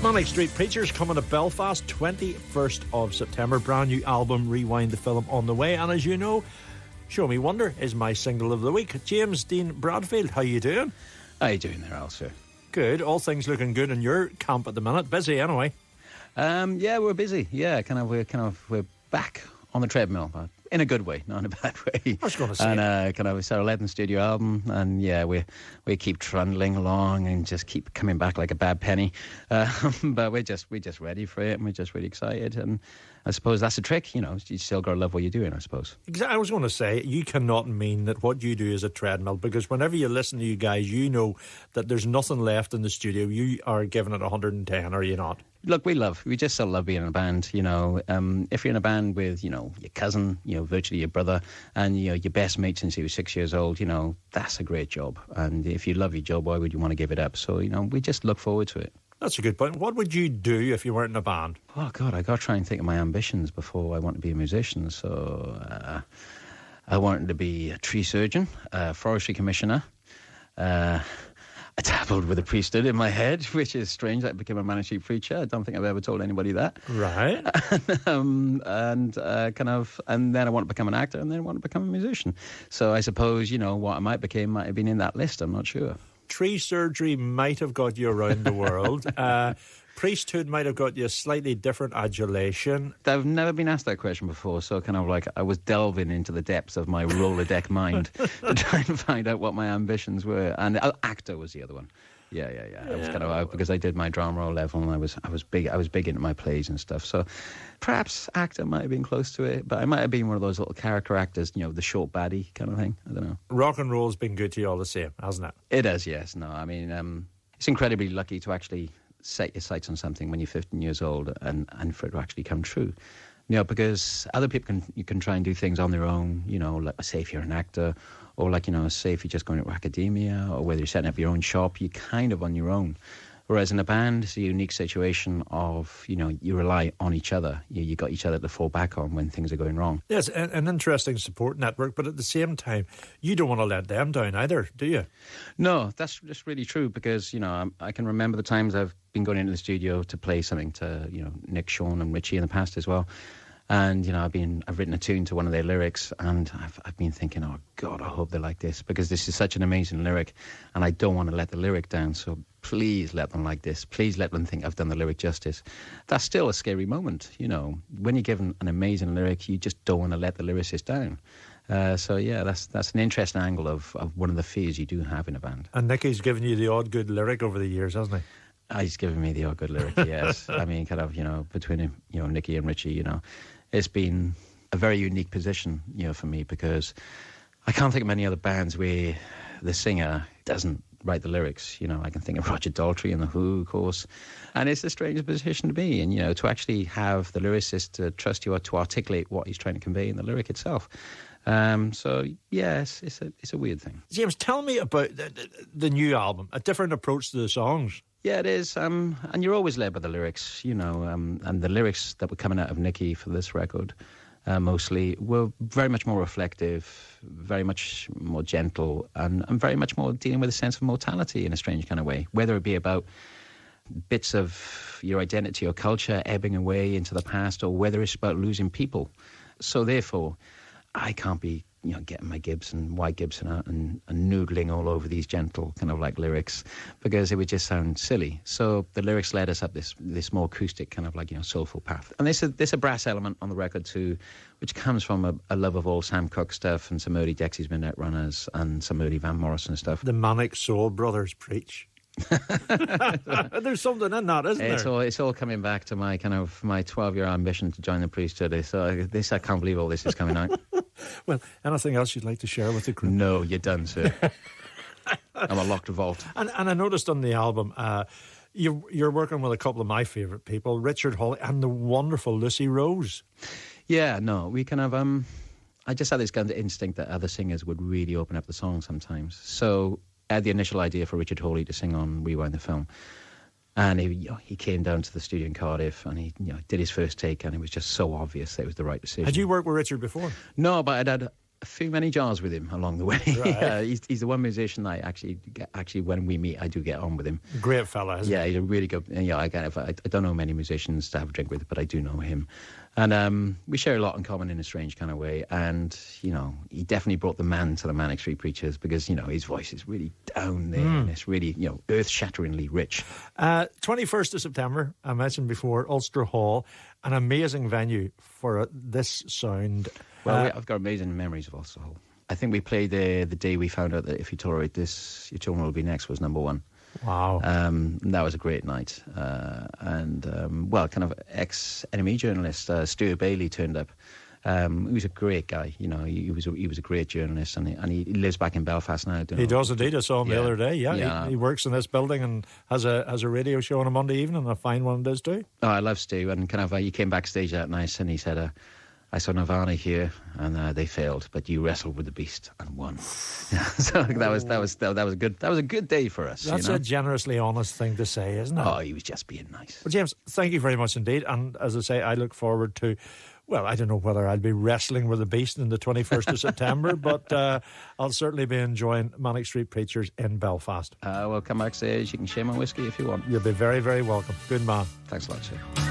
Manic Street Preachers coming to Belfast 21st of September. Brand new album, Rewind the Film, on the way. And as you know, Show Me Wonder is my single of the week. James Dean Bradfield, how you doing? How you doing there, Ulster? Good. All things looking good in your camp at the minute. Busy anyway. Yeah, we're busy. Yeah, we're back on the treadmill, but in a good way, not in a bad way. I was going to say. And it's our 11th studio album, and yeah, we keep trundling along and just keep coming back like a bad penny. But we're just ready for it, and we're just really excited. And I suppose that's the trick, you still got to love what you're doing, I suppose. Exactly. I was going to say, you cannot mean that what you do is a treadmill, because whenever you listen to you guys, you know that there's nothing left in the studio. You are giving it 110, are you not? Look, we just so love being in a band, if you're in a band with, your cousin, virtually your brother, and, your best mate since he was 6 years old, that's a great job. And if you love your job, why would you want to give it up? So, we just look forward to it. That's a good point. What would you do if you weren't in a band? Oh, God, I got to try and think of my ambitions before I want to be a musician. So I wanted to be a tree surgeon, a forestry commissioner. I dabbled with the priesthood in my head, which is strange. I became a Manic Street preacher. I don't think I've ever told anybody that. Right. And then I want to become an actor, and then I want to become a musician. So I suppose, what I might have been in that list. I'm not sure. Tree surgery might have got you around the world. Priesthood might have got you a slightly different adulation. I've never been asked that question before, so I was delving into the depths of my Rolodeck mind to try and find out what my ambitions were. And actor was the other one. Yeah. I was kind of out because I did my drama roll level, and I was big into my plays and stuff. So perhaps actor might have been close to it, but I might have been one of those little character actors, the short baddie kind of thing. I don't know. Rock and roll's been good to you all the same, hasn't it? It has, yes. No, I mean, it's incredibly lucky to actually set your sights on something when you're 15 years old and for it to actually come true. Because other people can try and do things on their own, like say if you're an actor, or say if you're just going into academia, or whether you're setting up your own shop, you're kind of on your own. Whereas in a band, it's a unique situation of, you rely on each other. You got each other to fall back on when things are going wrong. Yes, an interesting support network, but at the same time, you don't want to let them down either, do you? No, that's just really true, because, I can remember the times I've been going into the studio to play something to, Nick, Sean and Richey in the past as well. And, I've written a tune to one of their lyrics, and I've been thinking, oh, God, I hope they like this, because this is such an amazing lyric, and I don't want to let the lyric down, so please let them like this. Please let them think I've done the lyric justice. That's still a scary moment, When you're given an amazing lyric, you just don't want to let the lyricist down. So, yeah, that's an interesting angle of one of the fears you do have in a band. And Nicky's given you the odd good lyric over the years, hasn't he? He's given me the odd good lyric, yes. I mean, between him, Nicky and Richey, it's been a very unique position, for me, because I can't think of many other bands where the singer doesn't write the lyrics. I can think of Roger Daltrey and The Who, of course. And it's the strangest position to be in, to actually have the lyricist to trust you to articulate what he's trying to convey in the lyric itself. So, yes, it's a weird thing. James, tell me about the new album, a different approach to the songs. Yeah, it is, and you're always led by the lyrics, and the lyrics that were coming out of Nicky for this record, mostly, were very much more reflective, very much more gentle, and very much more dealing with a sense of mortality in a strange kind of way, whether it be about bits of your identity or culture ebbing away into the past, or whether it's about losing people. So therefore, I can't be getting my Gibson, white Gibson out and noodling all over these gentle kind of like lyrics, because it would just sound silly. So the lyrics led us up this more acoustic kind of like, soulful path. And there's a brass element on the record too, which comes from a love of all Sam Cooke stuff and some early Dexys Midnight Runners and some early Van Morrison stuff. The Manic Soul Brothers preach. There's something in that, isn't there? It's all coming back to my 12-year ambition to join the priesthood. So I can't believe all this is coming out. Well, anything else you'd like to share with the group? No, you're done, sir. I'm a locked revolt. And I noticed on the album, you're working with a couple of my favourite people, Richard Hawley and the wonderful Lucy Rose. Yeah, no, we I just had this kind of instinct that other singers would really open up the song sometimes. So I had the initial idea for Richard Hawley to sing on Rewind the Film. And he came down to the studio in Cardiff, and he did his first take, and it was just so obvious that it was the right decision. Had you worked with Richard before? No, but I'd had a few many jars with him along the way. Right. He's the one musician I actually when we meet, I do get on with him. Great fella, isn't he? He's a really good. Yeah, I don't know many musicians to have a drink with, but I do know him, and we share a lot in common in a strange kind of way. And he definitely brought the man to the Manic Street Preachers because his voice is really down there and it's really earth-shatteringly rich. 21st of September, I mentioned before, Ulster Hall, an amazing venue for this sound. Well, I've got amazing memories of Ulster Hall. I think we played there the day we found out that if you tolerate this, Your Children Will Be Next was number one. Wow. That was a great night. Kind of ex-NME journalist Stuart Bailey turned up. He was a great guy. He was a great journalist, and he lives back in Belfast now. He does indeed. I saw him the other day. Yeah. He works in this building and has a radio show on a Monday evening, and a fine one it is too. Oh, I love Stu, and he came backstage that night and he said, I saw Nirvana here, and they failed, but you wrestled with the beast and won. So that was a good day for us. That's a generously honest thing to say, isn't it? Oh, he was just being nice. Well, James, thank you very much indeed. And as I say, I look forward to. Well, I don't know whether I'll be wrestling with the beast on the 21st of September, but I'll certainly be enjoying Manic Street Preachers in Belfast. Well, come backstage. You can share my whiskey if you want. You'll be very, very welcome. Good man. Thanks a lot, sir.